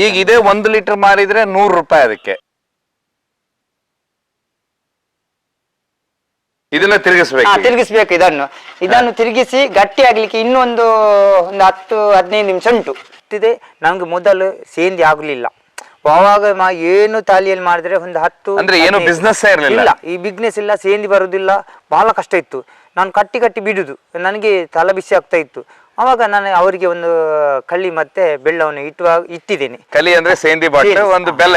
ಈಗ ಇದೇ 1 ಲೀಟರ್ ಮಾರಿದ್ರೆ 100 ರೂಪಾಯಿ ಅದಕ್ಕೆ. ಇದನ್ನ ತಿರುಗಿಸ್ಬೇಕು. ಇದನ್ನು ತಿರುಗಿಸಿ ಗಟ್ಟಿ ಆಗ್ಲಿಕ್ಕೆ ಇನ್ನೊಂದು 10-15 ನಿಮಿಷ ಉಂಟು. ನಮ್ಗೆ ಮೊದಲು ಸೇಂದಿ ಆಗ್ಲಿಲ್ಲ. ಅವಾಗ ಏನು ತಾಲಿಯಲ್ಲಿ ಮಾಡಿದ್ರೆ ಒಂದು 10 ಅಂದ್ರೆ ಏನು ಬಿಸ್ನೆಸ್ ಇಲ್ಲ, ಈ ಬಿಸ್ನೆಸ್ ಇಲ್ಲ, ಸೇಂದಿ ಬರುದಿಲ್ಲ, ಬಹಳ ಕಷ್ಟ ಇತ್ತು. ನಾನು ಕಟ್ಟಿ ಬಿಡುದು, ನನಗೆ ತಲೆ ಬಿಸಿ ಆಗ್ತಾ ಇತ್ತು. ಅವಾಗ ನಾನು ಅವರಿಗೆ ಒಂದು ಕಳ್ಳಿ ಮತ್ತೆ ಬೆಲ್ಲವನ್ನು ಇಟ್ಟಿದ್ದೇನೆ. ಕಲಿ ಅಂದ್ರೆ ಸೇಂದಿ ಒಂದು ಬೆಲ್ಲ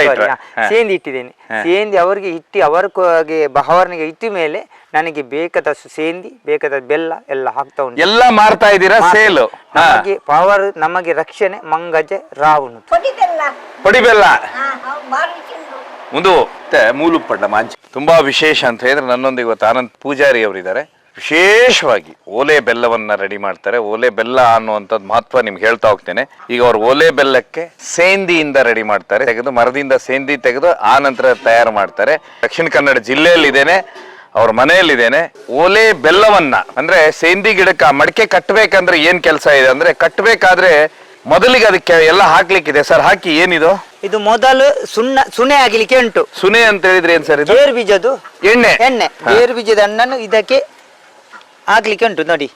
ಸೇಂದಿ ಇಟ್ಟಿದ್ದೇನೆ. ಸೇಂದಿ ಅವರಿಗೆ ಅವರಿಗೆ ಬಹವರ್ನಿಗೆ ಇಟ್ಟ ಮೇಲೆ ನನಗೆ ಬೇಕಾದಷ್ಟು ಸೇಂದಿ, ಬೇಕಾದ ಬೆಲ್ಲ ಎಲ್ಲ ಹಾಕ್ತಾ ಉಂಟು. ಎಲ್ಲ ಮಾರ್ತಾ ಇದ್ದೀರಾ? ಸೇಲ್ ನಮಗೆ ಪವರ್, ನಮಗೆ ರಕ್ಷಣೆ ಮಂಗಜೆ ರಾವಣು ಪೊಡಿ ಬೆಲ್ಲ ಒಂದು ಮೂಲುಪ್ಪಡ್ಡ ಮಾಂಚಿ. ತುಂಬಾ ವಿಶೇಷ ಅಂತ ಹೇಳಿದ್ರೆ ನನ್ನೊಂದಿಗೆ ಇವತ್ತು ಆನಂದ್ ಪೂಜಾರಿ ಅವರಿದ್ದಾರೆ. ವಿಶೇಷವಾಗಿ ಓಲೆ ಬೆಲ್ಲವನ್ನ ರೆಡಿ ಮಾಡ್ತಾರೆ. ಓಲೆ ಬೆಲ್ಲ ಅನ್ನುವಂಥದ್ದು ಮಹತ್ವ ನಿಮ್ಗೆ ಹೇಳ್ತಾ ಹೋಗ್ತೇನೆ. ಈಗ ಅವ್ರು ಓಲೆ ಬೆಲ್ಲಕ್ಕೆ ಸೇಂದಿಯಿಂದ ರೆಡಿ ಮಾಡ್ತಾರೆ, ತೆಗೆದು ಮರದಿಂದ ಸೇಂದಿ ತೆಗೆದು ಆ ನಂತರ ತಯಾರು ಮಾಡ್ತಾರೆ. ದಕ್ಷಿಣ ಕನ್ನಡ ಜಿಲ್ಲೆಯಲ್ಲಿದ್ದೇನೆ, ಅವ್ರ ಮನೆಯಲ್ಲಿದ್ದೇನೆ. ಓಲೆ ಬೆಲ್ಲವನ್ನ ಅಂದ್ರೆ ಸೇಂದಿ ಗಿಡಕ್ಕೆ ಮಡಿಕೆ ಕಟ್ಟಬೇಕಂದ್ರೆ ಏನ್ ಕೆಲಸ ಇದೆ ಅಂದ್ರೆ, ಕಟ್ಟಬೇಕಾದ್ರೆ ಮೊದಲಿಗೆ ಅದಕ್ಕೆ ಎಲ್ಲ ಹಾಕ್ಲಿಕ್ಕಿದೆ ಸರ್. ಹಾಕಿ ಏನಿದು? ಇದು ಮೊದಲು ಸುನೆ ಆಗ್ಲಿಕ್ಕೆ ಉಂಟು. ಸುನೆ ಅಂತ ಹೇಳಿದ್ರೆ ಏನ್ ಸರ್? ಇದು ಗೇರು ಬೀಜದ್ದು ಎಣ್ಣೆ. ಗೇರು ಬೀಜದ ಹಣ್ಣನ್ನು ಇದಕ್ಕೆ ಹಾಕ್ಲಿಕ್ಕೆ ಉಂಟು ನೋಡಿ.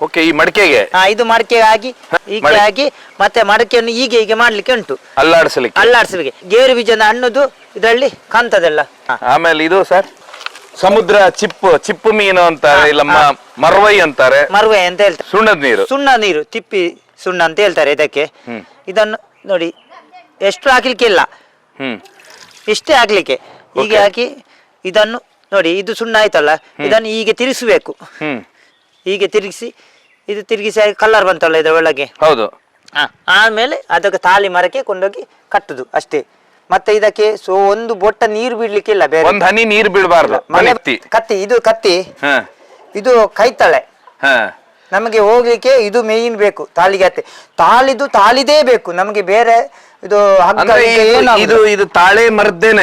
ಓಕೆ. ಈ ಮಡಿಕೆಗೆ ಇದು ಮಡಿಕೆ ಆಗಿ ಹೀಗೆ ಆಗಿ ಮತ್ತೆ ಮಡಿಕೆಯನ್ನು ಹೀಗೆ ಮಾಡ್ಲಿಕ್ಕೆ ಉಂಟು, ಅಲ್ಲಾಡಿಸ್ಲಿಕ್ಕೆ. ಗೇರು ಬೀಜದ ಹಣ್ಣುದು ಇದರಲ್ಲಿ ಕಾಂತದಲ್ಲ. ಆಮೇಲೆ ಇದು ಸರ್ ಸಮುದ್ರ ಚಿಪ್ಪು ಮೀನು ಅಂತಾರೆ, ಇಲ್ಲ ಮರ್ವೈ ಅಂತಾರೆ. ಮರ್ವೈ ಅಂತ ಹೇಳ್ತಾರೆ. ಸುಣ್ಣದ ನೀರು ತಿಪ್ಪಿ ಸುಣ್ಣ ಅಂತ ಹೇಳ್ತಾರೆ ಇದಕ್ಕೆ. ಇದನ್ನು ನೋಡಿ ಎಷ್ಟು ಹಾಕ್ಲಿಕ್ಕೆ ಇಲ್ಲ, ಇಷ್ಟೇ ಹಾಕ್ಲಿಕ್ಕೆ. ಹೀಗೆ ಹಾಕಿ ಇದನ್ನು ನೋಡಿ, ಇದು ಸುಣ್ಣ ಆಯ್ತಲ್ಲ, ಇದನ್ನು ಹೀಗೆ ತಿರುಗಿಸ್ಬೇಕು. ಹೀಗೆ ತಿರುಗಿಸಿ ಕಲರ್ ಬಂತಲ್ಲ ಇದರ ಒಳಗೆ. ಹೌದು. ಆಮೇಲೆ ಅದಕ್ಕೆ ತಾಳಿ ಮರಕ್ಕೆ ಕೊಂಡೋಗಿ ಕಟ್ಟುದು ಅಷ್ಟೇ. ಮತ್ತೆ ಇದಕ್ಕೆ ಒಂದು ಬೊಟ್ಟ ನೀರು ಬಿಡ್ಲಿಕ್ಕೆ ಇಲ್ಲ, ಬೇರೆ ಒಂದು ಹನಿ ನೀರು ಬಿಡಬಾರ್ದು. ಕತ್ತಿ ಇದು ಕೈತಳೆ. ನಮಗೆ ಹೋಗ್ಲಿಕ್ಕೆ ಇದು ಮೇಯ್ನ್ ಬೇಕು, ತಾಳಿಗೆ. ತಾಳಿದೇ ಬೇಕು ನಮಗೆ, ಬೇರೆ ಇದು ಇದು ತಾಳೆ ಮರದ್ದೇನೆ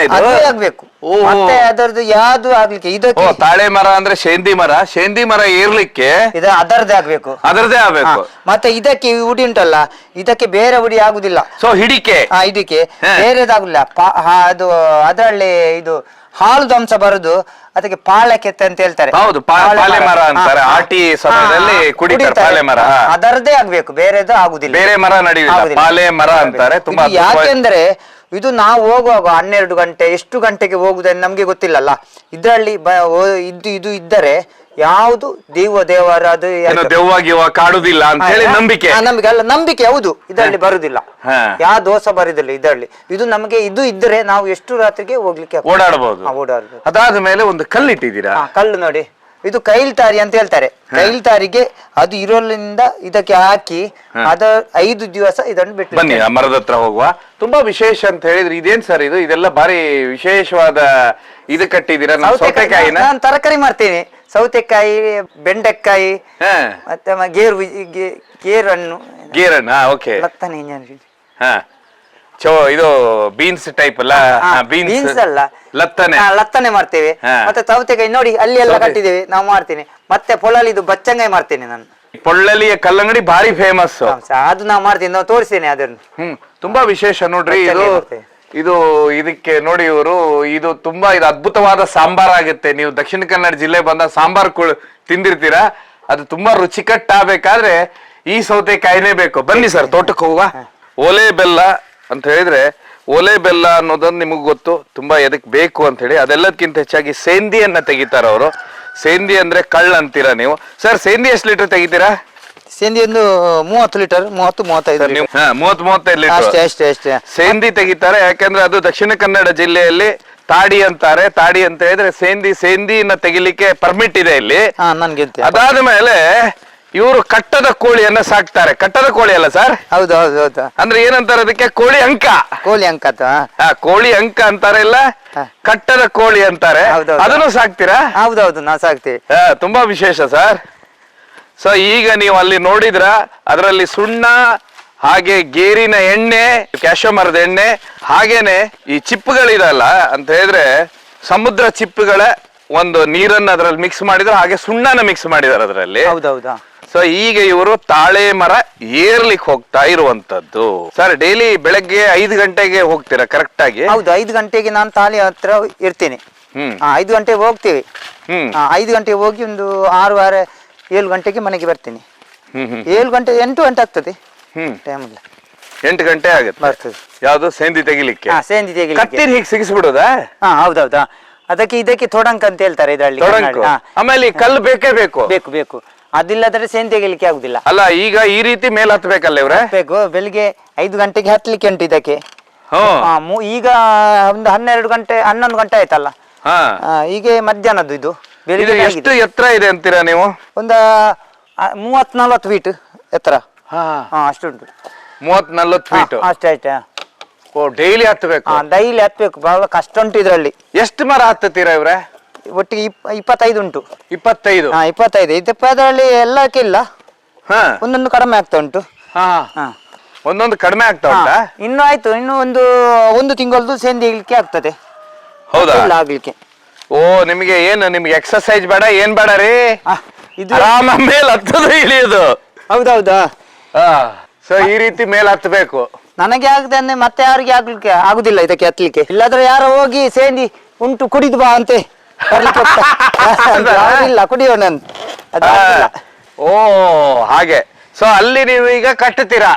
ಆಗ್ಬೇಕು. ಮತ್ತೆ ಅದರದ್ದು ಯಾವ್ದು ಆಗ್ಲಿಕ್ಕೆ ಇದಕ್ಕೆ ತಾಳೆ ಮರ ಅಂದ್ರೆ ಸೇಂದಿ ಮರ ಏರ್ಲಿಕ್ಕೆ ಅದರದೇ ಆಗ್ಬೇಕು. ಮತ್ತೆ ಇದಕ್ಕೆ ಉಡಿ ಉಂಟಲ್ಲ, ಇದಕ್ಕೆ ಬೇರೆ ಉಡಿ ಆಗುದಿಲ್ಲ. ಇದಕ್ಕೆ ಬೇರೆದಾಗುದಿಲ್ಲ. ಅದು ಅದರಲ್ಲಿ ಇದು ಹಾಲುದ ಅಂಶ ಬರುದು, ಅದಕ್ಕೆ ಪಾಳೆಕೆತ್ತೆ ಅಂತ ಹೇಳ್ತಾರೆ. ಅದರದೇ ಆಗ್ಬೇಕು, ಬೇರೆದು ಆಗುದಿಲ್ಲ. ಬೇರೆ ಮರ ಮರ ಅಂತಾರೆ. ಯಾಕೆಂದ್ರೆ ಇದು ನಾವು ಹೋಗುವಾಗ 12 ಗಂಟೆ ಎಷ್ಟು ಗಂಟೆಗೆ ಹೋಗುವುದನ್ನು ನಮ್ಗೆ ಗೊತ್ತಿಲ್ಲಲ್ಲ. ಇದರಲ್ಲಿ ಇದು ಇದ್ದರೆ ಯಾವುದು ದೇವರ ಅದು ಕಾಡುದಿಲ್ಲ ಅಂತ ಹೇಳಿ ನಂಬಿಕೆ ಹೌದು. ಇದರಲ್ಲಿ ಬರುದಿಲ್ಲ, ಯಾವ ದೋಷ ಬರುದಿಲ್ಲ ಇದರಲ್ಲಿ. ಇದು ನಮಗೆ ಇದು ಇದ್ರೆ ನಾವು ಎಷ್ಟು ರಾತ್ರಿಗೆ ಹೋಗ್ಲಿಕ್ಕೆ ಓಡಾಡಬಹುದು. ಅದಾದ ಮೇಲೆ ಒಂದು ಕಲ್ಲು ಇಟ್ಟಿದ್ದೀರಾ. ಕಲ್ಲು ನೋಡಿ, ಇದು ಕೈಲ್ತಾರಿ ಅಂತ ಹೇಳ್ತಾರೆ. ಕೈಲ್ತಾರಿಗೆ ಅದು ಇರೋದ್ರಿಂದ ಇದಕ್ಕೆ ಹಾಕಿ ಅದ 5 ದಿವಸ ಇದನ್ನು ಬಿಟ್ಟು ಬನ್ನಿ ಮರದ ಹತ್ರ ಹೋಗುವ. ತುಂಬಾ ವಿಶೇಷ ಅಂತ ಹೇಳಿದ್ರೆ ಇದೇನ್ ಸರ್ ಇದೆಲ್ಲ ಭಾರಿ ವಿಶೇಷವಾದ ಇದು ಕಟ್ಟಿದ್ದೀರಾ. ನಾನು ತರಕಾರಿ ಮಾಡ್ತೇನೆ, ಸೌತೆಕಾಯಿ, ಬೆಂಡೆಕಾಯಿ, ಮತ್ತೆ ಗೇರಣ್ಣು. ಇದು ಬೀನ್ಸ್ ಟೈಪ್ ಅಲ್ಲ, ಬೀನ್ಸ್ ಅಲ್ಲ, ಲತ್ತನೆ ಮಾಡ್ತೇವೆ. ಮತ್ತೆ ಸೌತೆಕಾಯಿ ನೋಡಿ ಅಲ್ಲಿ ಎಲ್ಲ ಕಟ್ಟಿದ್ದೇವೆ, ನಾವು ಮಾಡ್ತೇನೆ. ಮತ್ತೆ ಪೊಳಲಿದು ಬಚ್ಚಂಗಾಯಿ ಮಾಡ್ತೇನೆ ನಾನು. ಪೊಳ್ಳಲಿಯ ಕಲ್ಲಂಗಡಿ ಭಾರಿ ಫೇಮಸ್, ಅದು ನಾವು ಮಾಡ್ತೇನೆ, ನಾವು ತೋರಿಸ್ತೇನೆ ಅದನ್ನು. ತುಂಬಾ ವಿಶೇಷ ನೋಡ್ರಿ ಇದು. ಇದಕ್ಕೆ ನೋಡಿ ಇವರು ಇದು ತುಂಬಾ ಅದ್ಭುತವಾದ ಸಾಂಬಾರ್ ಆಗುತ್ತೆ. ನೀವು ದಕ್ಷಿಣ ಕನ್ನಡ ಜಿಲ್ಲೆ ಬಂದ ಸಾಂಬಾರ್ ತಿಂದಿರ್ತೀರಾ, ಅದು ತುಂಬಾ ರುಚಿಕಟ್ಟಾಗಬೇಕಾದ್ರೆ ಈ ಸೌತೆಕಾಯಿನೇ ಬೇಕು. ಬನ್ನಿ ಸರ್ ತೋಟಕ್ಕೆ ಹೋಗುವ. ಓಲೆ ಬೆಲ್ಲ ಅಂತ ಹೇಳಿದ್ರೆ, ಓಲೆ ಬೆಲ್ಲ ಅನ್ನೋದನ್ನ ನಿಮಗ್ ಗೊತ್ತು, ತುಂಬಾ ಎದಕ್ ಬೇಕು ಅಂತ ಹೇಳಿ. ಅದೆಲ್ಲದಕ್ಕಿಂತ ಹೆಚ್ಚಾಗಿ ಸೇಂದಿಯನ್ನ ತೆಗಿತಾರ ಅವರು. ಸೇಂದಿ ಅಂದ್ರೆ ಕಳ್ಳ ಅಂತೀರಾ ನೀವು. ಸರ್ ಸೇಂದಿ ಎಷ್ಟು ಲೀಟರ್ ತೆಗಿತೀರಾ? ಸೇಂದಿ ಒಂದು 30 ಲೀಟರ್, 30-35 ಲೀಟರ್ ಸೇಂದಿ ತೆಗಿತಾರೆ. ಯಾಕಂದ್ರೆ ಅದು ದಕ್ಷಿಣ ಕನ್ನಡ ಜಿಲ್ಲೆಯಲ್ಲಿ ತಾಡಿ ಅಂತಾರೆ. ತಾಡಿ ಅಂತ ಹೇಳಿದ್ರೆ ಸೇಂದಿನ ತೆಗಿಲಿಕ್ಕೆ ಪರ್ಮಿಟ್ ಇದೆ ಇಲ್ಲಿ. ಅದಾದ ಮೇಲೆ ಇವರು ಕಟ್ಟದ ಕೋಳಿಯನ್ನ ಸಾಕ್ತಾರೆ. ಕಟ್ಟದ ಕೋಳಿ ಅಲ್ಲ ಸರ್? ಹೌದು. ಅಂದ್ರೆ ಏನಂತಾರೆ ಅದಕ್ಕೆ? ಕೋಳಿ ಅಂಕ ಕೋಳಿ ಅಂಕ ಅಂತಾರೆ, ಇಲ್ಲ ಕಟ್ಟದ ಕೋಳಿ ಅಂತಾರೆ. ಅದನ್ನು ಸಾಕ್ತೀರಾ? ಹೌದೌದು, ನಾವು ಸಾಕ್ತೀವಿ. ತುಂಬಾ ವಿಶೇಷ ಸರ್. ಸೊ ಈಗ ನೀವು ಅಲ್ಲಿ ನೋಡಿದ್ರ ಅದರಲ್ಲಿ ಸುಣ್ಣ, ಹಾಗೆ ಗೇರಿನ ಎಣ್ಣೆ, ಕ್ಯಾಶೋ ಮರದ ಎಣ್ಣೆ, ಹಾಗೇನೆ ಈ ಚಿಪ್ಪುಗಳಿದಲ್ಲ ಅಂತ ಹೇಳಿದ್ರೆ ಸಮುದ್ರ ಚಿಪ್ಪುಗಳ ಒಂದು ನೀರನ್ನ ಅದರಲ್ಲಿ ಮಿಕ್ಸ್ ಮಾಡಿದ್ರೆ, ಹಾಗೆ ಸುಣ್ಣನ ಮಿಕ್ಸ್ ಮಾಡಿದಾರೆ ಅದರಲ್ಲಿ. ಸೊ ಈಗ ಇವರು ತಾಳೆ ಮರ ಏರ್ಲಿಕ್ಕೆ ಹೋಗ್ತಾ ಇರುವಂತದ್ದು. ಸರ್ ಡೈಲಿ ಬೆಳಗ್ಗೆ 5 ಗಂಟೆಗೆ ಹೋಗ್ತೀರಾ ಕರೆಕ್ಟ್ ಆಗಿ? ಹೌದು, 5 ಗಂಟೆಗೆ ನಾನು ತಾಳಿ ಹತ್ರ ಇರ್ತೇನೆ. 5 ಗಂಟೆಗೆ ಹೋಗ್ತೇವೆ. 5 ಗಂಟೆಗೆ ಹೋಗಿ ಒಂದು 6, 7 ಗಂಟೆಗೆ ಮನೆಗೆ ಬರ್ತೇನೆ. 7 ಗಂಟೆ 8 ಗಂಟೆ ಆಗ್ತದೆ ಟೈಮ್ ಇಲ್ಲ. 8 ಗಂಟೆ ಆಗುತ್ತೆ ಬರ್ತದೆ. ಯಾವ್ದು ಸೇಂದಿ ತೆಗಿಲಿಕ್ಕೆ? ಸೇಂದಿ ತೆಗಿಲಿಕ್ಕೆ. ಕತ್ತೀರಿ ಹೀಗೆ ಸಿಗಿಸ್ಬಿಡೋದಾ? ಹೌದೌದಾ. ಅದಕ್ಕೆ ಇದಕ್ಕೆ ತೊಡಂಕ್ ಅಂತ ಹೇಳ್ತಾರೆ ಇದರಲ್ಲಿ. ಆಮೇಲೆ ಈ ಕಲ್ಲು ಬೇಕೇ ಬೇಕು. ಬೇಕು ಅದಿಲ್ಲದ್ರೆ ಸೇಂದಿ ತೆಗಿಲಿಕ್ಕೆ ಆಗುದಿಲ್ಲ. ಅಲ್ಲ ಈಗ ಈ ರೀತಿ ಮೇಲ್ ಹತ್ಬೇಕಲ್ಲ ಇವ್ರೆ? ಬೇಕು. ಬೆಳಿಗ್ಗೆ 5 ಗಂಟೆಗೆ ಹತ್ಲಿಕ್ಕೆ ಉಂಟು ಇದಕ್ಕೆ. ಈಗ ಒಂದು 12 ಗಂಟೆ 11 ಗಂಟೆ ಆಯ್ತಲ್ಲ. ಈಗ ಮಧ್ಯಾಹ್ನದ್ದು ಇದು. ಎಷ್ಟು ಎತ್ತರ ಇದೆ ಅಂತೀರಾ ನೀವು? ಒಂದು 30-40 ಫೀಟ್ ಎತ್ತರ. ಅಷ್ಟುಂಟು. 30-40 ಫೀಟ್ ಅಷ್ಟೇ ಆಯ್ತಾ? ಓ, ಡೈಲಿ ಹತ್ಬೇಕು? ಡೈಲಿ ಹತ್ಬೇಕು. ಬಹಳ ಕಷ್ಟ ಉಂಟು ಇದರಲ್ಲಿ. ಎಷ್ಟು ಮರ ಹತ್ತುತ್ತೀರಾ ಇವ್ರೆ? ಒಟ್ಟಿಗೆ 25 ಉಂಟು. 25? 25. ಇದಕ್ಕೆ ಅದರಲ್ಲಿ ಎಲ್ಲಕ್ಕೆ ಇಲ್ಲ, ಒಂದೊಂದು ಕಡಿಮೆ ಆಗ್ತಾ ಉಂಟು. ಒಂದೊಂದು ಕಡಿಮೆ ಆಗ್ತಾ ಉಂಟಾ? ಇನ್ನು ಆಯ್ತು, ಇನ್ನು ಒಂದು ತಿಂಗಳದ್ದು ಸೇಂದಿ ಇಗ್ಲಿಕ್ಕೆ ಆಗ್ತದೆ. ಹೌದಾ? ಆಗ್ಲಿಕ್ಕೆ. ಓ, ನಿಮ್ಗೆ ನಿಮ್ಗೆ ಎಕ್ಸರ್ಸೈಸ್ ಬೇಡ, ಏನ್ ಬೇಡ ರೀ, ಇದು ಆರಾಮ ಮೇಲ್ ಹತ್ತದು ಇಳಿಯೋದು. ಹೌದೌದಾ? ಸೊ ಈ ರೀತಿ ಮೇಲ್ ಹತ್ಬೇಕು. ನನಗೆ ಆಗದೆ ಅಂದ್ರೆ ಮತ್ತೆ ಯಾರಿಗೆ ಆಗ್ಲಿಕ್ಕೆ ಆಗುದಿಲ್ಲ ಇದಕ್ಕೆ ಹತ್ಲಿಕ್ಕೆ. ಇಲ್ಲಾದ್ರೆ ಯಾರೋ ಹೋಗಿ ಸೇಂದಿ ಉಂಟು ಕುಡಿದು ಬಾ ಅಂತೆ ಇಲ್ಲ ಕುಡಿಯೋಣ ಅಂತ. ಓ ಹಾಗೆ. ಸೊ ಅಲ್ಲಿ ನೀವು ಈಗ ಕಟ್ಟುತ್ತೀರಾ?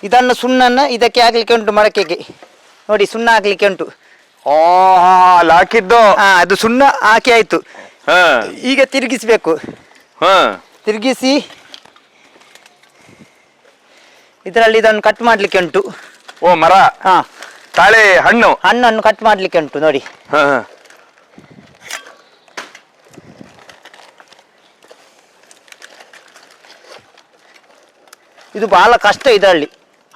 ಇದನ್ನು ಸುಣ್ಣನ್ನ ಇದಕ್ಕೆ ಹಾಕ್ಲಿಕ್ಕೆ ಉಂಟು, ಮಡಕೆಗೆ ನೋಡಿ ಸುಣ್ಣ ಹಾಕ್ಲಿಕ್ಕೆ ಉಂಟು. ಅಲ್ಲಿ ಹಾಕಿದ್ದು ಅದು ಸುಣ್ಣ ಹಾಕಿ ಆಯ್ತು. ಈಗ ತಿರುಗಿಸ್ಬೇಕು. ತಿರುಗಿಸಿ ಇದರಲ್ಲಿ ಇದನ್ನು ಕಟ್ ಮಾಡ್ಲಿಕ್ಕೆ ಉಂಟು. ಓ, ಮರ ತಾಳೆ ಹಣ್ಣನ್ನು ಕಟ್ ಮಾಡ್ಲಿಕ್ಕೆ ಉಂಟು ನೋಡಿ. ಇದು ಬಹಳ ಕಷ್ಟ ಇದರಲ್ಲಿ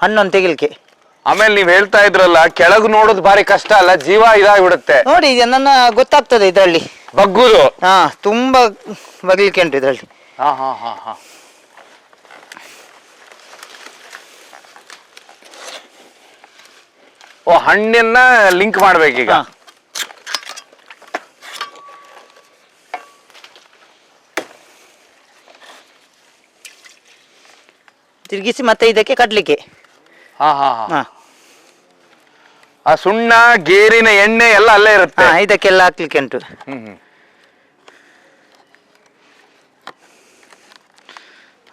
ಹಣ್ಣನ್ನು ತೆಗಿಲಿಕ್ಕೆ. ಆಮೇಲೆ ನೀವ್ ಹೇಳ್ತಾ ಇದ್ರಲ್ಲ ಕೆಳಗ್ ನೋಡೋದು ಭಾರಿ ಕಷ್ಟ ಅಲ್ಲ, ಜೀವ ಇದಾಗ್ಬಿಡುತ್ತೆ ನೋಡಿ. ನನ್ನ ಗೊತ್ತಾಗ್ತದೆ ಇದರಲ್ಲಿ ಬಗ್ಗುದು. ತುಂಬಾ ಬಗ್ಲಿಕ್ಕೆ ಉಂಟು ಇದರಲ್ಲಿ. ಓ, ಹಣ್ಣನ್ನ ಲಿಂಕ್ ಮಾಡ್ಬೇಕೀಗ. ತಿರುಗಿಸಿ ಮತ್ತೆ ಇದಕ್ಕೆ ಕಟ್ಲಿಕ್ಕೆ. ಆ ಸುಣ್ಣ, ಗೇರಿನ ಎಣ್ಣೆ ಎಲ್ಲ ಅಲ್ಲೇ ಇರುತ್ತೆ. ಇದಕ್ಕೆಲ್ಲ ಹಾಕ್ಲಿಕ್ಕೆ ಉಂಟು.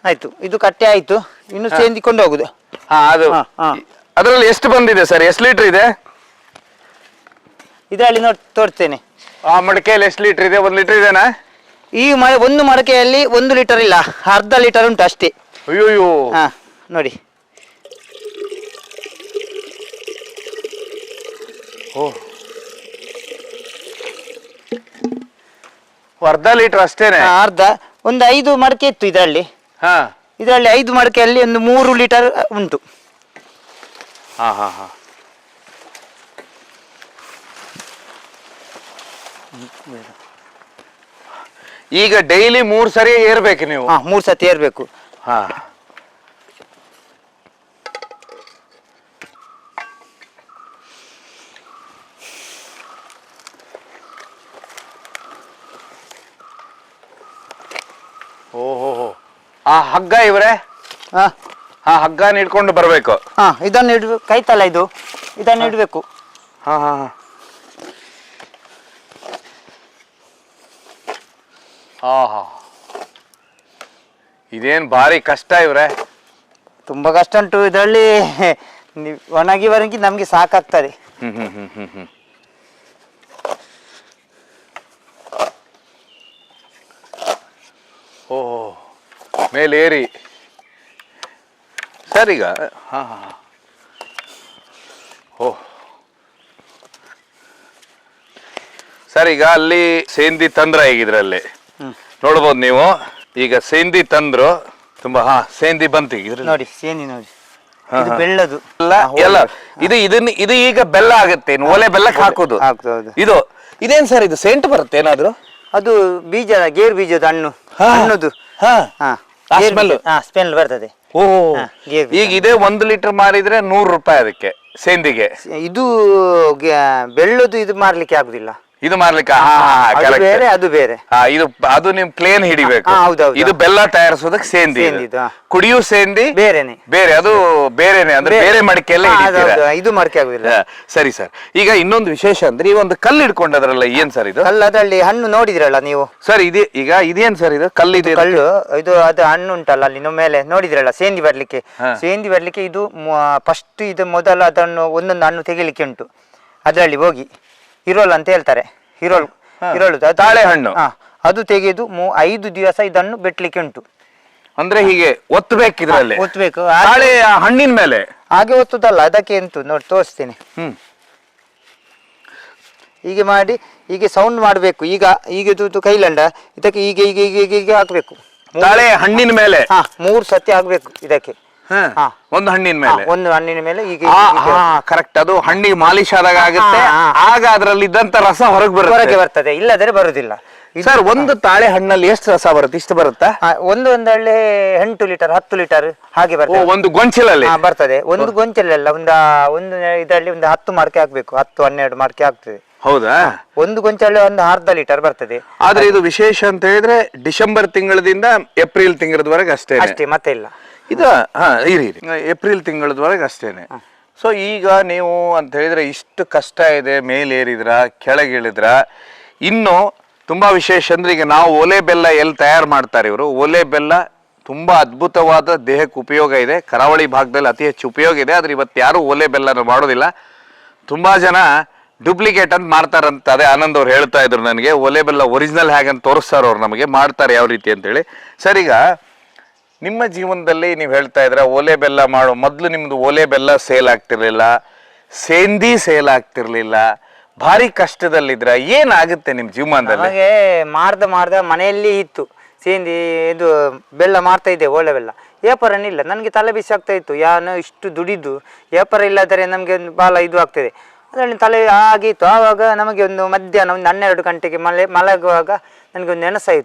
ಆಯ್ತು, ಇದು ಕಟ್ಟೆ ಆಯ್ತು. ಇನ್ನು ಸೇಂದಿಕೊಂಡು ಹೋಗುದು. ಅದು ಅದರಲ್ಲಿ ಎಷ್ಟು ಬಂದಿದೆ ಸರ್? ಎಷ್ಟು ಲೀಟರ್ ಇದೆ ಇದರಲ್ಲಿ? ನೋಡಿ ತೋರಿಸ್ತೇನೆ. ಆ ಮಡಕೆಯಲ್ಲಿ ಎಷ್ಟು ಲೀಟರ್ ಇದೆ? 1 ಲೀಟರ್ ಇದೆನಾ? ಈ ಒಂದು ಮಡಕೆಯಲ್ಲಿ 1 ಲೀಟರ್ ಇಲ್ಲ, ಅರ್ಧ ಲೀಟರ್ ಉಂಟು ಅಷ್ಟೇ. ಅಯ್ಯೋ. ನೋಡಿ. ಅರ್ಧ ಲೀಟರ್ ಅಷ್ಟೇನೆ? ಅರ್ಧ. ಒಂದು 5 ಮಡಕೆ ಇತ್ತು ಇದರಲ್ಲಿ. ಇದರಲ್ಲಿ 5 ಮಡಕೆಯಲ್ಲಿ ಒಂದು 3 ಲೀಟರ್ ಉಂಟು. ಈಗ ಡೈಲಿ 3 ಸರಿ ಏರ್ಬೇಕು ನೀವು? 3 ಸತಿ ಏರ್ಬೇಕು. ಓಹೋ. ಆ ಹಗ್ಗ ಇವ್ರೆ? ಹಗ್ಗ ಇಟ್ಕೊಂಡು ಬರ್ಬೇಕು. ಇದನ್ನು ಇಡ್ಬೇಕು. ಕೈತಲ್ಲ ಇದು, ಇದನ್ನು ಇಡ್ಬೇಕು. ಇದೇನ್ ಭಾರಿ ಕಷ್ಟ ಇವ್ರೆ? ತುಂಬಾ ಕಷ್ಟ ಉಂಟು ಇದರಲ್ಲಿ. ಒಣಗಿವರೆಗೆ ನಮ್ಗೆ ಸಾಕಾಗ್ತದೆ. ಓಹೋ, ಮೇಲೇರಿ ಸರ್ ಈಗ. ಓಹ್ ಸರ್, ಈಗ ಅಲ್ಲಿ ಸೇಂದಿ ತಂದ್ರ ಹೇಗಿದ್ರಲ್ಲಿ ನೋಡ್ಬೋದು ನೀವು. ಈಗ ಸೇಂದಿ ತಂದ್ರು ತುಂಬಾ. ಸೇಂದಿ ಬಂತು ನೋಡಿ. ಸೇಂದಿ ನೋಡಿ, ಬೆಳ್ಳದು ಎಲ್ಲ ಇದು ಈಗ ಬೆಲ್ಲ ಆಗುತ್ತೆ. ಒಲೆ ಬೆಲ್ಲಕ್ಕೆ ಹಾಕೋದು ಇದು. ಇದೇನ್ ಸರ್ ಇದು? ಸೆಂಟ್ ಬರುತ್ತೆ ಏನಾದ್ರು? ಅದು ಬೀಜ, ಗೇರು ಬೀಜದ ಹಣ್ಣು. ಹಣ್ಣುದು ಸ್ಮೆಲ್ ಬರ್ತದೆ. ಓಹೋ. ಈಗ ಇದೇ 1 ಲೀಟರ್ ಮಾರಿದ್ರೆ 100 ರೂಪಾಯಿ ಅದಕ್ಕೆ. ಸೇಂದಿಗೆ ಇದು ಬೆಳ್ಳದು ಇದು ಮಾರ್ಲಿಕ್ಕೆ ಆಗುದಿಲ್ಲ. ಇದು ಮಾರ್ಲಿಕ್ಕೆ ಅದು ಬೇರೆ ಅದು ಬೇರೆ. ಇದು ಅದು ನಿಮ್ ಪ್ಲೇನ್ ಹಿಡಿಬೇಕು. ಹೌದೌದು. ಇದು ಬೆಲ್ಲ ತಯಾರಿಸೋದಕ್ಕೆ ಸೇಂದಿ. ಸೇಂದಿದು, ಕುಡಿಯೋ ಸೇಂದಿ ಬೇರೆನೆ. ಬೇರೆ, ಅದು ಬೇರೆನೆ, ಅಂದ್ರೆ ಬೇರೆ ಮಡಿಕೆಯಲ್ಲೇ ಹಿಡಿತೀರಾ? ಇದು ಮಡಿಕೆ ಆಗುದಿಲ್ಲ. ಸರಿ ಸರ್. ಈಗ ಇನ್ನೊಂದು ವಿಶೇಷ ಅಂದ್ರೆ ಈ ಒಂದು ಕಲ್ಲು ಹಿಡ್ಕೊಂಡದ್ರಲ್ಲ, ಏನ್ ಸರ್ ಇದು? ಕಲ್ಲು ಅದರಲ್ಲಿ ಹಣ್ಣು ನೋಡಿದ್ರಲ್ಲ ನೀವು ಸರ್? ಈಗ ಇದೇನ್ ಸರ್ ಇದು? ಕಲ್ಲಿದೆ ಕಲ್ಲು ಇದು, ಅದು ಹಣ್ಣು ಉಂಟಲ್ಲ ಅಲ್ಲಿ ಮೇಲೆ ನೋಡಿದ್ರಲ್ಲ, ಸೇಂದಿ ಬರ್ಲಿಕ್ಕೆ. ಸೇಂದಿ ಬರ್ಲಿಕ್ಕೆ ಇದು ಫಸ್ಟ್ ಇದು ಮೊದಲು ಅದನ್ನು ಒಂದೊಂದು ಹಣ್ಣು ತೆಗಿಲಿಕ್ಕೆ ಉಂಟು. ಅದರಲ್ಲಿ ಹೋಗಿ ಹಿರೋಲ್ ಅಂತ ಹೇಳ್ತಾರೆ, ಹಿರೋಳು ತಾಳೆ ಹಣ್ಣು, ಅದು ತೆಗೆದು 5 ದಿವಸ ಇದನ್ನು ಬೆಟ್ಲಿಕ್ಕೆ ಉಂಟು. ಅಂದ್ರೆ ಹೀಗೆ ಒತ್ತಬೇಕು, ಇದ್ರಲ್ಲಿ ಒತ್ತಬೇಕು ತಾಳೆ ಹಣ್ಣಿನ ಮೇಲೆ. ಹಾಗೆ ಒತ್ತುದಲ್ಲ, ಅದಕ್ಕೆ ಎಂಟು ನೋಡಿ ತೋರಿಸ್ತೇನೆ. ಹೀಗೆ ಮಾಡಿ ಹೀಗೆ ಸೌಂಡ್ ಮಾಡಬೇಕು. ಈಗ ಇದು ಕೈಲಂಡ, ಇದಕ್ಕೆ ಹೀಗೆ ಹೀಗೆ ಹೀಗೆ ಹೀಗೆ ಹಾಕ್ಬೇಕು. ತಾಳೆ ಹಣ್ಣಿನ ಮೇಲೆ 3 ಸತಿ ಆಗ್ಬೇಕು ಇದಕ್ಕೆ. ಒಂದು ಹಣ್ಣಿನ ಮೇಲೆ, ಒಂದು ಹಣ್ಣಿನ ಮೇಲೆ ಈಗ ಕರೆಕ್ಟ್. ಅದು ಹಣ್ಣಿಗೆ ಮಾಲಿಶ್ ಆದಾಗ ಆಗುತ್ತೆ, ಆಗ ಅದರಲ್ಲಿ ಇದ್ದಂತ ರಸ ಹೊರಗೆ ಬರ್ತದೆ, ಇಲ್ಲದ್ರೆ ಬರುದಿಲ್ಲ. ಸರ್, ಒಂದು ತಾಳೆ ಹಣ್ಣಲ್ಲಿ ಎಷ್ಟು ರಸ ಬರುತ್ತೆ? ಇಷ್ಟು ಬರುತ್ತಾ? ಒಂದೊಂದಳ್ಳಿ 8 ಲೀಟರ್ 10 ಲೀಟರ್ ಹಾಗೆ ಬರ್ತದೆ. ಒಂದು ಗೊಂಚಲಲ್ಲಿ ಬರ್ತದೆ. ಒಂದು ಗೊಂಚಲಲ್ಲ, ಒಂದು ಇದರಲ್ಲಿ ಒಂದು 10 ಮಡಕೆ ಹಾಕ್ಬೇಕು, 10-12 ಮಡಕೆ ಆಗ್ತದೆ. ಹೌದಾ? ಒಂದು ಗೊಂಚಲು ಒಂದು ಅರ್ಧ ಲೀಟರ್ ಬರ್ತದೆ. ಆದ್ರೆ ಇದು ವಿಶೇಷ ಅಂತ ಹೇಳಿದ್ರೆ ಡಿಸೆಂಬರ್ ತಿಂಗಳದಿಂದ ಏಪ್ರಿಲ್ ತಿಂಗಳದವರೆಗೆ ಅಷ್ಟೇ, ಮತ್ತೆ ಇಲ್ಲ. ಇದು ಏಪ್ರಿಲ್ ತಿಂಗಳದವರೆಗೆ ಅಷ್ಟೇನೆ. ಸೊ ಈಗ ನೀವು ಅಂತ ಹೇಳಿದ್ರೆ ಇಷ್ಟು ಕಷ್ಟ ಇದೆ, ಮೇಲೇರಿದ್ರ ಕೆಳಗಿಳಿದ್ರ. ಇನ್ನು ತುಂಬಾ ವಿಶೇಷ ಅಂದ್ರೆ, ಈಗ ನಾವು ಓಲೆ ಬೆಲ್ಲ ಎಲ್ಲಿ ತಯಾರು ಮಾಡ್ತಾರೆ ಇವರು, ಓಲೆ ಬೆಲ್ಲ ತುಂಬಾ ಅದ್ಭುತವಾದ ದೇಹಕ್ಕೆ ಉಪಯೋಗ ಇದೆ. ಕರಾವಳಿ ಭಾಗದಲ್ಲಿ ಅತಿ ಹೆಚ್ಚು ಉಪಯೋಗ ಇದೆ. ಆದ್ರೆ ಇವತ್ತು ಯಾರು ಓಲೆ ಬೆಲ್ಲನ ಮಾಡೋದಿಲ್ಲ. ತುಂಬಾ ಜನ ಡೂಪ್ಲಿಕೇಟ್ ಅಂತ ಮಾಡ್ತಾರಂತ. ಅದೇ ಆನಂದ್ ಅವ್ರು ಹೇಳ್ತಾ ಇದ್ರು ನನಗೆ, ಓಲೆ ಬೆಲ್ಲ ಒರಿಜಿನಲ್ ಹೇಗಂತ ತೋರಿಸ್ತಾರ ಅವ್ರು ನಮಗೆ, ಮಾಡ್ತಾರೆ ಯಾವ ರೀತಿ ಅಂತೇಳಿ. ಸರ್, ಈಗ ನಿಮ್ಮ ಜೀವನದಲ್ಲಿ ನೀವು ಹೇಳ್ತಾ ಇದ್ರೆ ಓಲೆ ಬೆಲ್ಲ ಮಾಡೋ ಮೊದಲು ನಿಮ್ದು ಓಲೆ ಬೆಲ್ಲ ಸೇಲ್ ಆಗ್ತಿರ್ಲಿಲ್ಲ, ಸೇಂದಿ ಸೇಲ್ ಆಗ್ತಿರ್ಲಿಲ್ಲ, ಭಾರಿ ಕಷ್ಟದಲ್ಲಿದ್ರ. ಏನಾಗುತ್ತೆ ನಿಮ್ ಜೀವನದಲ್ಲಿ? ನಮಗೆ ಮಾಡ್ದ ಮನೆಯಲ್ಲಿ ಇತ್ತು ಸೇಂದಿ, ಇದು ಬೆಲ್ಲ ಮಾಡ್ತಾ ಇದ್ದೆ, ಓಲೆ ಬೆಲ್ಲ. ವ್ಯಾಪಾರನಿಲ್ಲ, ನನಗೆ ತಲೆ ಬಿಸಿ ಆಗ್ತಾ ಇತ್ತು. ಇಷ್ಟು ದುಡಿದು ವ್ಯಾಪಾರ ಇಲ್ಲದರೆ ನಮಗೆ ಒಂದು ಬಾಲ ಇದು ಆಗ್ತದೆ, ಅದರಲ್ಲಿ ತಲೆ ಆಗಿತ್ತು. ಆವಾಗ ನಮಗೆ ಒಂದು ಮಧ್ಯಾಹ್ನ ಒಂದು 12 ಗಂಟೆಗೆ ಮಲಗುವಾಗ ನನಗೆ ಒಂದು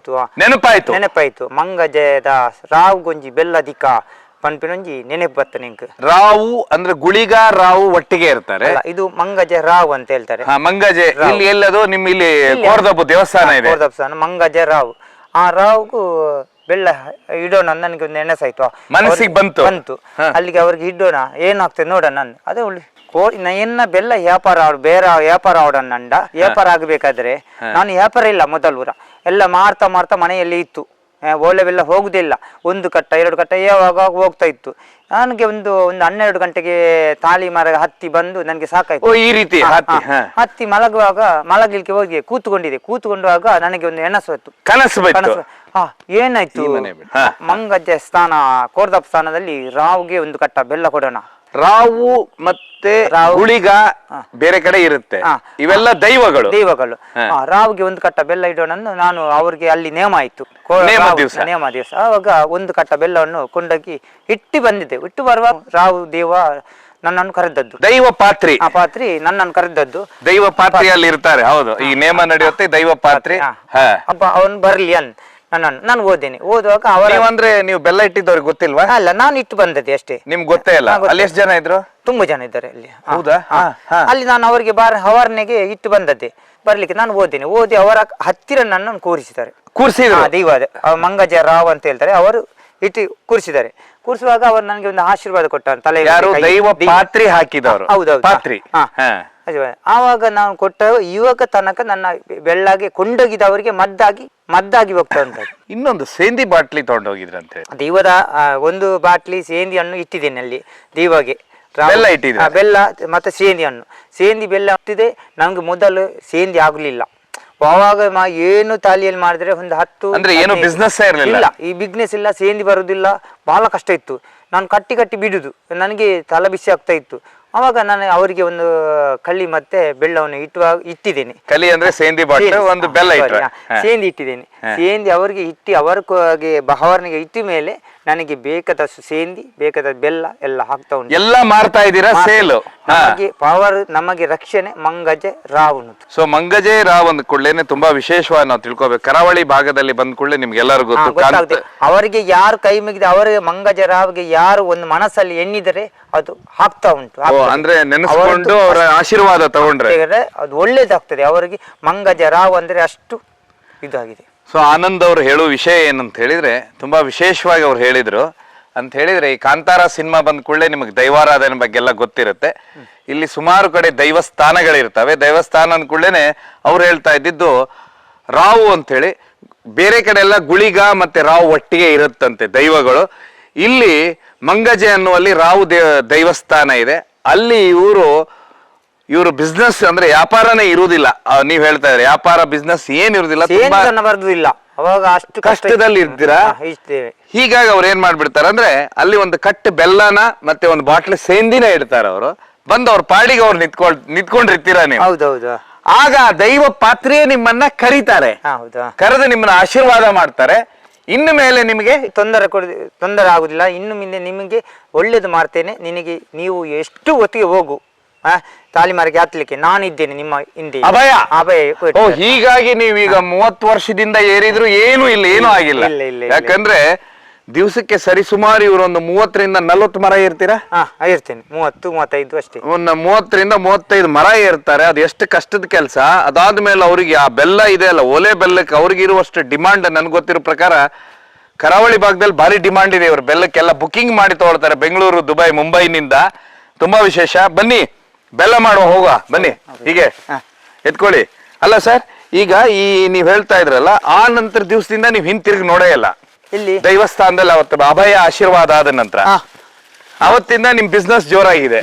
ನೆನಪಾಯ್ತು. ಮಂಗಜದ ರಾವು ಗೊಂಜಿ ಬೆಲ್ಲದಿಕ ಪನ್ಪಿನೊಂಜಿ ನೆನಪು ಬತ್ತ ನಿಂಗೆ. ರಾವು ಅಂದ್ರೆ ಗುಳಿಗ ರಾವು ಒಟ್ಟಿಗೆ ಇರ್ತಾರೆ. ಇದು ಮಂಗಜೆ ರಾವು ಅಂತ ಹೇಳ್ತಾರೆ. ಮಂಗಜೆ ಇಲ್ಲಿ ಎಲ್ಲದು ನಿಮ್ಮ ಇಲ್ಲಿ ಕೋರ್ದಬ್ಬು ದೇವಸ್ಥಾನ ಇದೆ, ದೇವಸ್ಥಾನ ಮಂಗಜೆ ರಾವು. ಆ ರಾವುಗೂ ಬೆಲ್ಲ ಇಡೋಣ ನನಗೆ ಒಂದು ನೆನಸಾಯ್ತು, ಮನಸ್ಸಿಗೆ ಬಂತು. ಅಲ್ಲಿಗೆ ಅವ್ರಿಗೆ ಇಡೋಣ, ಏನಾಗ್ತದೆ ನೋಡೋಣ. ನಾನು ಅದೇ ಒಳ್ಳೆ ಎನ್ನ ಬೆಲ್ಲ ವ್ಯಾಪಾರ ಬೇರೆ ವ್ಯಾಪಾರ ಆವಡನ್ನಂಡ ವ್ಯಾಪಾರ ಆಗಬೇಕಾದ್ರೆ ನಾನು ವ್ಯಾಪಾರ ಇಲ್ಲ ಮೊದಲು ಎಲ್ಲ ಮಾಡ್ತಾ ಮನೆಯಲ್ಲಿ ಇತ್ತು. ಓಲೆ ಬೆಲ್ಲ ಹೋಗುದಿಲ್ಲ, 1 ಕಟ್ಟ 2 ಕಟ್ಟ ಯಾವಾಗ ಹೋಗ್ತಾ ಇತ್ತು. ನನಗೆ ಒಂದು 12 ಗಂಟೆಗೆ ತಾಳಿ ಮರ ಹತ್ತಿ ಬಂದು ನನಗೆ ಸಾಕಾಯ್ತು. ಈ ರೀತಿ ಹತ್ತಿ ಮಲಗಲಿಕ್ಕೆ ಹೋಗಿ ಕೂತ್ಕೊಂಡಾಗ ನನಗೆ ಒಂದು ಕನಸು ಏನಾಯ್ತು, ಮಂಗಜ್ಜ ಸ್ಥಾನ ಕೋರ್ದಪ್ಪ ಸ್ಥಾನದಲ್ಲಿ ರಾವ್ಗೆ 1 ಕಟ್ಟ ಬೆಲ್ಲ ಕೊಡೋಣ. ರಾವು ಮತ್ತೆ ಗುಳಿಗ ಬೇರೆ ಕಡೆ ಇರುತ್ತೆ, ಇವೆಲ್ಲ ದೈವಗಳು. ರಾವ್ಗೆ 1 ಕಟ್ಟ ಬೆಲ್ಲ ಇಡೋಣ. ನಾನು ಅವ್ರಿಗೆ ಅಲ್ಲಿ ನೇಮ ಆಯ್ತು, ನೇಮ ದಿವಸ. ಆವಾಗ 1 ಕಟ್ಟ ಬೆಲ್ಲವನ್ನು ಕೊಂಡೋಗಿ ಇಟ್ಟು ಬಂದಿದ್ದೆ. ಇಟ್ಟು ಬರುವಾಗ ರಾವು ದೇವ ನನ್ನನ್ನು ಕರೆದದ್ದು, ದೈವ ಪಾತ್ರಿ ನನ್ನನ್ನು ಕರೆದದ್ದು. ದೈವ ಪಾತ್ರಿ ಅಲ್ಲಿ ಇರ್ತಾರೆ. ಹೌದು, ಈ ನೇಮ ನಡೆಯುತ್ತೆ, ದೈವ ಪಾತ್ರಿ. ಅವನು ಬರ್ಲಿ ಅಂತ ನಾನು ಓದೇನೆ. ಓದುವಾಗ ಅಂದ್ರೆ ನೀವು ಬೆಲ್ಲ ಇಟ್ಟಿದ್ದವ್ರಿಗೆ ಗೊತ್ತಿಲ್ವಾ? ಅಲ್ಲ, ನಾನು ಇಟ್ಟು ಬಂದದ್ದೆ ಅಷ್ಟೇ. ನಿಮ್ಗೆ ಗೊತ್ತೇ ಇಲ್ಲ? ಅಲ್ಲಿ ಎಷ್ಟು ಜನ ಇದ್ರು? ತುಂಬಾ ಜನ ಇದ್ದಾರೆ ಅಲ್ಲಿ. ಹೌದಾ? ಅಲ್ಲಿ ನಾನು ಅವರಿಗೆ ಹವರ್ನೆಗೆ ಇಟ್ಟು ಬಂದದ್ದೆ. ಬರ್ಲಿಕ್ಕೆ ನಾನು ಓದಿ ಅವರ ಹತ್ತಿರ ನನ್ನನ್ನು ಕೂರಿಸಿದ್ದಾರೆ. ದೈವ ಮಂಗಜ ರಾವ್ ಅಂತ ಹೇಳ್ತಾರೆ, ಅವರು ಇಟ್ಟು ಕೂರಿಸಿದ್ದಾರೆ. ಕೂರಿಸುವಾಗ ಅವರು ನನಗೆ ಒಂದು ಆಶೀರ್ವಾದ ಕೊಟ್ಟ ತಲೆ. ದೈವ ಪಾತ್ರಿ ಹಾಕಿದವರು? ಹೌದೌದು, ಪಾತ್ರಿ. ಆವಾಗ ನಾನು ಕೊಟ್ಟ ಇವಾಗ ತನಕ ನನ್ನ ಬೆಳ್ಳಗೆ ಕೊಂಡೋಗಿದವರಿಗೆ ಮದ್ದಾಗಿ ಹೋಗ್ತಾ ಉಂಟು. ಇನ್ನೊಂದು ಸೇಂದಿ ಬಾಟ್ಲಿ ತಗೊಂಡೋಗಿದ್ರಂತೆ. ದೈವದ 1 ಬಾಟ್ಲಿ ಸೇಂದಿ ಹಣ್ಣು ಇಟ್ಟಿದ್ದೇನೆ ಅಲ್ಲಿ ದೈವಗೆ. ಬೆಲ್ಲ ಮತ್ತೆ ಸೇಂದಿ ಹಣ್ಣು, ಸೇಂದಿ ಬೆಲ್ಲ ಇಟ್ಟಿದೆ. ನಮ್ಗೆ ಮೊದಲು ಸೇಂದಿ ಆಗ್ಲಿಲ್ಲ. ಅವಾಗ ಏನು ತಾಲಿಯಲ್ಲಿ ಮಾಡಿದ್ರೆ ಒಂದು 10 ಅಂದ್ರೆ ಏನು ಬಿಸ್ನೆಸ್ ಇಲ್ಲ, ಈ ಬಿಸ್ನೆಸ್ ಇಲ್ಲ, ಸೇಂದಿ ಬರುದಿಲ್ಲ, ಬಹಳ ಕಷ್ಟ ಇತ್ತು. ನಾನು ಕಟ್ಟಿ ಬಿಡುದು, ನನಗೆ ತಲೆ ಬಿಸಿ ಆಗ್ತಾ ಇತ್ತು. ಅವಾಗ ನಾನು ಅವರಿಗೆ ಒಂದು ಕಳ್ಳಿ ಮತ್ತೆ ಬೆಲ್ಲವನ್ನು ಇಟ್ಟಿದ್ದೇನೆ. ಕಲಿ ಅಂದ್ರೆ ಸೇಂದಿ ಬಾಟ್ಲಿ, ಒಂದು ಬೆಲ್ಲ ಸೇಂದಿ ಇಟ್ಟಿದ್ದೇನೆ. ಸೇಂದಿ ಅವರಿಗೆ ಇಟ್ಟು ಅವರಿಗೆ ಇಟ್ಟ ಮೇಲೆ ನನಗೆ ಬೇಕಾದಷ್ಟು ಸೇಂದಿ ಬೇಕಾದ ಬೆಲ್ಲ ಎಲ್ಲ ಹಾಕ್ತಾ ಉಂಟು. ಎಲ್ಲ ಮಾರ್ತಾ ಇದ್ದೀರಾ ಸೇಲ್? ನಮಗೆ ಪವರ್, ನಮಗೆ ರಕ್ಷಣೆ ಮಂಗಜೆ ರಾವ್ ಅನ್ನೋದು. ಸೊ ಮಂಗಜೆ ರಾವ್ ಅಂದ ಕೂಡಲೇ ತುಂಬಾ ವಿಶೇಷವಾಗಿ ನಾವು ತಿಳ್ಕೊಬೇಕು. ಕರಾವಳಿ ಭಾಗದಲ್ಲಿ ಬಂದ ಕೂಡಲೇ ನಿಮ್ಗೆಲ್ಲರಿಗೂ ಗೊತ್ತು. ಗೊತ್ತಾಗುತ್ತೆ ಅವರಿಗೆ ಯಾರು ಕೈ ಮುಗಿದ ಅವರಿಗೆ ಮಂಗಜ ರಾವ್ಗೆ ಯಾರು ಒಂದು ಮನಸ್ಸಲ್ಲಿ ಎಣ್ಣಿದರೆ ಅದು ಹಾಕ್ತಾ ಉಂಟು. ಅಂದ್ರೆ ನೆನೆಸ್ಕೊಂಡು ಅವರ ಆಶೀರ್ವಾದ ತಗೊಂಡ್ರೆ ಅದು ಒಳ್ಳೇದಾಗ್ತದೆ ಅವರಿಗೆ. ಮಂಗಜ ರಾವ್ ಅಂದ್ರೆ ಅಷ್ಟು ಇದಾಗಿದೆ. ಸೊ ಆನಂದ್ ಅವರು ಹೇಳುವ ವಿಷಯ ಏನಂತ ಹೇಳಿದ್ರೆ ತುಂಬಾ ವಿಶೇಷವಾಗಿ ಅವ್ರು ಹೇಳಿದ್ರು. ಅಂತ ಹೇಳಿದ್ರೆ ಈ ಕಾಂತಾರ ಸಿನಿಮಾ ಬಂದ ಕೂಡಲೇ ನಿಮಗೆ ದೈವಾರಾಧನೆ ಬಗ್ಗೆ ಎಲ್ಲ ಗೊತ್ತಿರುತ್ತೆ. ಇಲ್ಲಿ ಸುಮಾರು ಕಡೆ ದೈವಸ್ಥಾನಗಳಿರ್ತವೆ. ದೇವಸ್ಥಾನ ಅಂದ ಕೂಡಲೇ ಅವ್ರು ಹೇಳ್ತಾ ಇದ್ದಿದ್ದು ರಾವು ಅಂತೇಳಿ. ಬೇರೆ ಕಡೆ ಎಲ್ಲ ಗುಳಿಗ ಮತ್ತೆ ರಾವು ಒಟ್ಟಿಗೆ ಇರುತ್ತಂತೆ ದೈವಗಳು. ಇಲ್ಲಿ ಮಂಗಜೆ ಅನ್ನುವಲ್ಲಿ ರಾವು ದೈವಸ್ಥಾನ ಇದೆ. ಅಲ್ಲಿ ಇವರು ಬಿಸ್ನೆಸ್ ಅಂದ್ರೆ ವ್ಯಾಪಾರನೇ ಇರುವುದಿಲ್ಲ. ನೀವ್ ಹೇಳ್ತಾ ಇದ್ರಿ ವ್ಯಾಪಾರ ಬಿಸ್ನೆಸ್ ಏನ್ ಇರುದಿಲ್ಲ, ಬರುದಿಲ್ಲ. ಅವಾಗ ಅಷ್ಟು ಕಷ್ಟದಲ್ಲಿ ಇರ್ತೀರಾ. ಹೀಗಾಗಿ ಅವ್ರು ಏನ್ ಮಾಡ್ಬಿಡ್ತಾರ ಅಂದ್ರೆ ಅಲ್ಲಿ ಒಂದು ಕಟ್ಟು ಬೆಲ್ಲನ ಮತ್ತೆ ಒಂದು ಬಾಟ್ಲ್ ಸೇಂದಿನ ಇಡ್ತಾರ. ಅವರು ಬಂದು ಅವ್ರ ಪಾಡಿಗೆ ಅವ್ರು ನಿಂತ್ಕೊಂಡಿರ್ತೀರ ನೀವು. ಹೌದೌದು. ಆಗ ದೈವ ಪಾತ್ರೆಯೇ ನಿಮ್ಮನ್ನ ಕರೀತಾರೆ. ಕರೆದು ನಿಮ್ಮನ್ನ ಆಶೀರ್ವಾದ ಮಾಡ್ತಾರೆ. ಇನ್ನು ಮೇಲೆ ನಿಮಗೆ ತೊಂದರೆ ಆಗುದಿಲ್ಲ. ಇನ್ನು ಮುಂದೆ ನಿಮಗೆ ಒಳ್ಳೇದು ಮಾಡ್ತೇನೆ, ನಿನಗೆ ನೀವು ಎಷ್ಟು ಹೊತ್ತಿಗೆ ಹೋಗು ತಾಲಿಮಾರಿಗೆ ಹತ್ಲಿಕ್ಕೆ ನಾನಿದ್ದೇನೆ ನಿಮ್ಮ ಹಿಂದೆ. ಅಭಯ ಅಭಯ. ಹೀಗಾಗಿ ನೀವೀಗ 30 ವರ್ಷದಿಂದ ಏರಿದ್ರು ಏನೂ ಇಲ್ಲ, ಏನೂ ಆಗಿಲ್ಲ. ಯಾಕಂದ್ರೆ ದಿವಸಕ್ಕೆ ಸರಿಸುಮಾರು ಇವರು ಒಂದು 30 ರಿಂದ 40 ಮರ ಏರ್ತೀರಾ? ಇರ್ತೇನೆ. 30-35 ಅಷ್ಟೇ. ಒಂದು 30 ರಿಂದ 35 ಮರ ಏರ್ತಾರೆ. ಅದು ಎಷ್ಟು ಕಷ್ಟದ ಕೆಲಸ. ಅದಾದ್ಮೇಲೆ ಅವ್ರಿಗೆ ಆ ಬೆಲ್ಲ ಇದೆ ಅಲ್ಲ, ಒಲೆ ಬೆಲ್ಲಕ್ಕೆ ಅವ್ರಿಗೆ ಇರುವಷ್ಟು ಡಿಮಾಂಡ್ ನನ್ಗೆ ಗೊತ್ತಿರೋ ಪ್ರಕಾರ ಕರಾವಳಿ ಭಾಗದಲ್ಲಿ ಭಾರಿ ಡಿಮಾಂಡ್ ಇದೆ. ಇವ್ರು ಬೆಲ್ಲಕ್ಕೆಲ್ಲ ಬುಕಿಂಗ್ ಮಾಡಿ ತಗೊಳ್ತಾರೆ, ಬೆಂಗಳೂರು, ದುಬೈ, ಮುಂಬೈನಿಂದ. ತುಂಬಾ ವಿಶೇಷ. ಬನ್ನಿ ಬೆಲ್ಲ ಮಾಡುವ, ಹೋಗುವ ಬನ್ನಿ. ಹೀಗೆ ಎತ್ಕೊಳ್ಳಿ. ಅಲ್ಲ ಸರ್, ಈಗ ನೀವ್ ಹೇಳ್ತಾ ಇದ್ರಲ್ಲ, ಆ ನಂತರ ದಿವಸದಿಂದ ನೀವ್ ಹಿಂತಿರುಗಿ ನೋಡೇ ಇಲ್ಲ ಇಲ್ಲಿ ದೈವಸ್ಥಾನದಲ್ಲಿ. ಅವತ್ತು ಅಭಯ ಆಶೀರ್ವಾದ ಆದ ನಂತರ ಅವತ್ತಿಂದ ನಿಮ್ ಬಿಸ್ನೆಸ್ ಜೋರಾಗಿದೆ.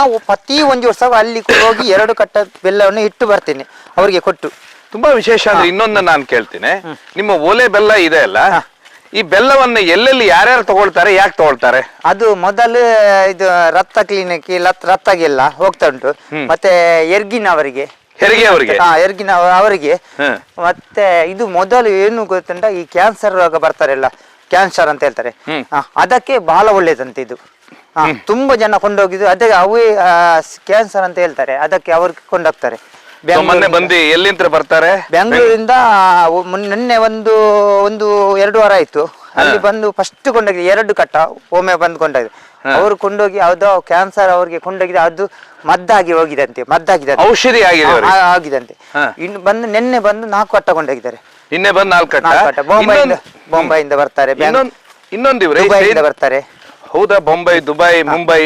ನಾವು ಪ್ರತಿ ಒಂದು ವರ್ಷ ಅಲ್ಲಿ ಹೋಗಿ 2 ಕಟ್ಟ ಬೆಲ್ಲವನ್ನು ಇಟ್ಟು ಬರ್ತೇನೆ ಅವರಿಗೆ ಕೊಟ್ಟು. ತುಂಬಾ ವಿಶೇಷ ಅಂದ್ರೆ ಇನ್ನೊಂದು ನಾನು ಕೇಳ್ತೀನಿ. ನಿಮ್ಮ ಓಲೆ ಬೆಲ್ಲ ಇದೆ ಅಲ್ಲ, ಈ ಬೆಲ್ಲವನ್ನ ಎಲ್ಲೆಲ್ಲಿ ಯಾರ್ಯಾರು ತಗೊಳ್ತಾರೆ, ಯಾಕೆ ತಗೊಳ್ತಾರೆ? ಅದು ಮೊದಲು ಇದು ರಕ್ತ ಕ್ಲಿನಿಕ್ ರಕ್ತಗೆಲ್ಲ ಹೋಗ್ತಾ ಉಂಟು. ಮತ್ತೆ ಹೆರಿಗೆ ಅವರಿಗೆ ಮತ್ತೆ ಇದು ಮೊದಲು ಏನು ಗೊತ್ತುಂಟ, ಈ ಕ್ಯಾನ್ಸರ್ ರೋಗ ಬರ್ತಾರಲ್ಲ, ಕ್ಯಾನ್ಸರ್ ಅಂತ ಹೇಳ್ತಾರೆ, ಅದಕ್ಕೆ ಬಹಳ ಒಳ್ಳೇದಂತೆ ಇದು. ತುಂಬಾ ಜನ ಕೊಂಡೋಗಿದ್ದು ಅದೇ ಅವೇ ಕ್ಯಾನ್ಸರ್ ಅಂತ ಹೇಳ್ತಾರೆ, ಅದಕ್ಕೆ ಅವ್ರಿಗೆ ಕೊಂಡೋಗ್ತಾರೆ. ಎಲ್ಲಿಂದ ಬರ್ತಾರೆ? ಬೆಂಗಳೂರಿಂದ ನಿನ್ನೆ ಒಂದು 2 ವಾರ ಆಯ್ತು. ಅಲ್ಲಿ ಬಂದು ಫಸ್ಟ್ ಕೊಂಡೋಗಿದೆ 2 ಕಟ್ಟ ಒಮ್ಮೆ ಬಂದು ಕೊಂಡೋಗಿದೆ. ಅವರು ಕೊಂಡೋಗಿ ಅದು ಕ್ಯಾನ್ಸರ್ ಅವ್ರಿಗೆ ಕೊಂಡೋಗಿದೆ, ಅದು ಮದ್ದಾಗಿ ಹೋಗಿದಂತೆ, ಔಷಧಿ ಆಗಿದಂತೆ. ಇನ್ನು ಬಂದು ನಿನ್ನೆ ಬಂದು 4 ಕಟ್ಟ ಕೊಂಡೋಗಿದ್ದಾರೆ. ನಿನ್ನೆ ಬಂದು 4 ಕಟ್ಟ. ಬೊಂಬೈಯಿಂದ ಬರ್ತಾರೆ, ಇನ್ನೊಂದು ದುಬೈಯಿಂದ ಬರ್ತಾರೆ. ಹೌದಾ? ಬೊಂಬೈ, ದುಬೈ, ಮುಂಬೈ